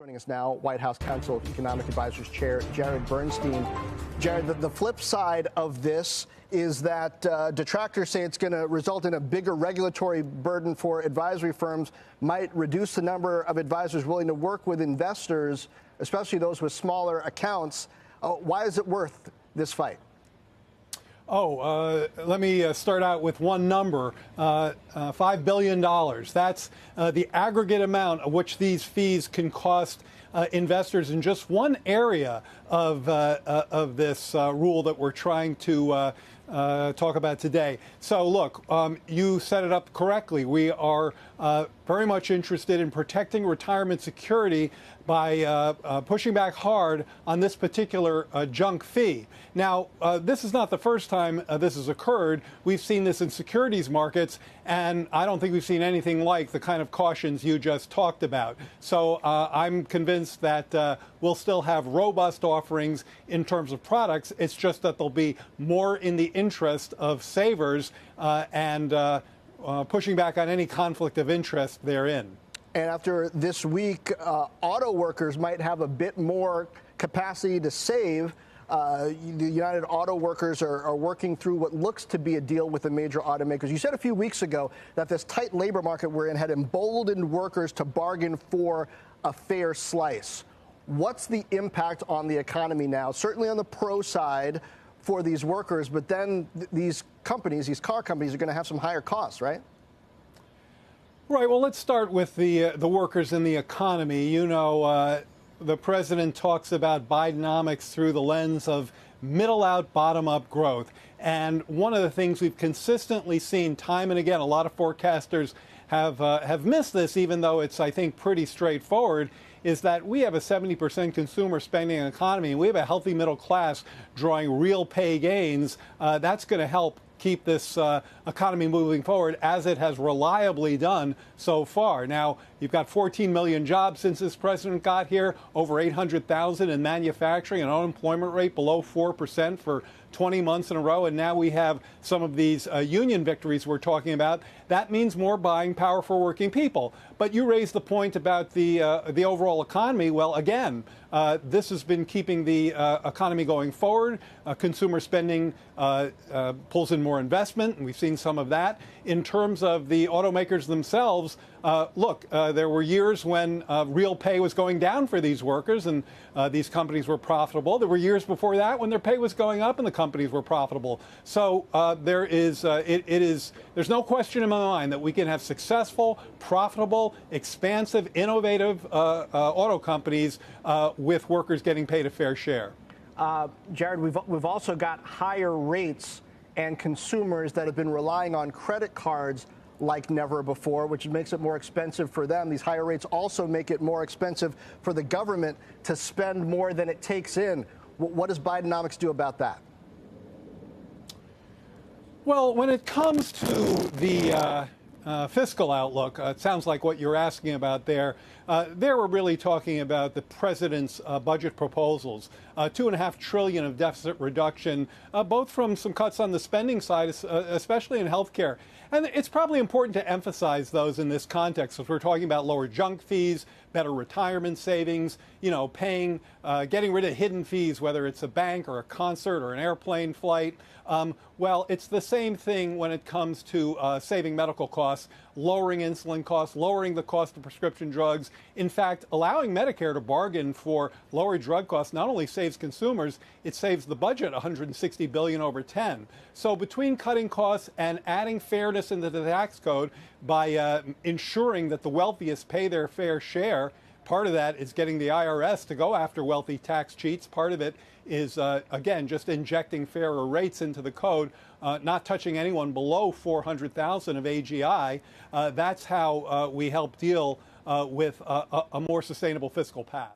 Joining us now, White House Council of Economic Advisors Chair Jared Bernstein. Jared, the flip side of this is that detractors say it's going to result in a bigger regulatory burden for advisory firms, might reduce the number of advisors willing to work with investors, especially those with smaller accounts. Why is it worth this fight? Let me start out with one number, $5 billion. That's the aggregate amount of which these fees can cost investors in just one area of this rule that we're trying to talk about today. So, look, you set it up correctly. We are very much interested in protecting retirement security by pushing back hard on this particular junk fee. Now, this is not the first time this has occurred. We've seen this in securities markets, and I don't think we've seen anything like the kind of cautions you just talked about. So I'm convinced that we'll still have robust offerings in terms of products. It's just that they'll be more in the interest of savers and pushing back on any conflict of interest therein. And after this week, auto workers might have a bit more capacity to save. The United Auto Workers are working through what looks to be a deal with the major automakers. You said a few weeks ago that this tight labor market we're in had emboldened workers to bargain for a fair slice. What's the impact on the economy now? Certainly on the pro side for these workers, but then these companies, these car companies, are going to have some higher costs, right? Right. Well, let's start with the workers in the economy. You know, the president talks about Bidenomics through the lens of middle out, bottom up growth. And one of the things we've consistently seen time and again, a lot of forecasters have missed this, even though it's, I think, pretty straightforward, is that we have a 70% consumer spending economy, and we have a healthy middle class drawing real pay gains. That's going to help keep this economy moving forward, as it has reliably done so far. Now, you've got 14 million jobs since this president got here, over 800,000 in manufacturing, an unemployment rate below 4% for 20 months in a row, and now we have some of these union victories we're talking about. That means more buying power for working people. But you raised the point about the overall economy. Well, again, this has been keeping the economy going forward. Consumer spending pulls in more investment, and we've seen some of that. In terms of the automakers themselves, look, there were years when real pay was going down for these workers, and these companies were profitable. There were years before that when their pay was going up and the companies were profitable. So there's no question in my mind that we can have successful, profitable, expansive, innovative auto companies with workers getting paid a fair share. Jared, we've also got higher rates and consumers that have been relying on credit cards like never before, which makes it more expensive for them. These higher rates also make it more expensive for the government to spend more than it takes in. What does Bidenomics do about that? Well, when it comes to the fiscal outlook, it sounds like what you're asking about there. There we're really talking about the president's budget proposals, $2.5 trillion of deficit reduction, both from some cuts on the spending side, especially in health care. And it's probably important to emphasize those in this context, if we're talking about lower junk fees, better retirement savings, you know, paying, getting rid of hidden fees, whether it's a bank or a concert or an airplane flight. Well, it's the same thing when it comes to saving medical costs, lowering insulin costs, lowering the cost of prescription drugs. In fact, allowing Medicare to bargain for lower drug costs not only saves consumers, it saves the budget $160 billion over 10. So between cutting costs and adding fairness into the tax code by ensuring that the wealthiest pay their fair share, part of that is getting the IRS to go after wealthy tax cheats. Part of it is, again, just injecting fairer rates into the code, not touching anyone below 400,000 of AGI. That's how we help deal with a more sustainable fiscal path.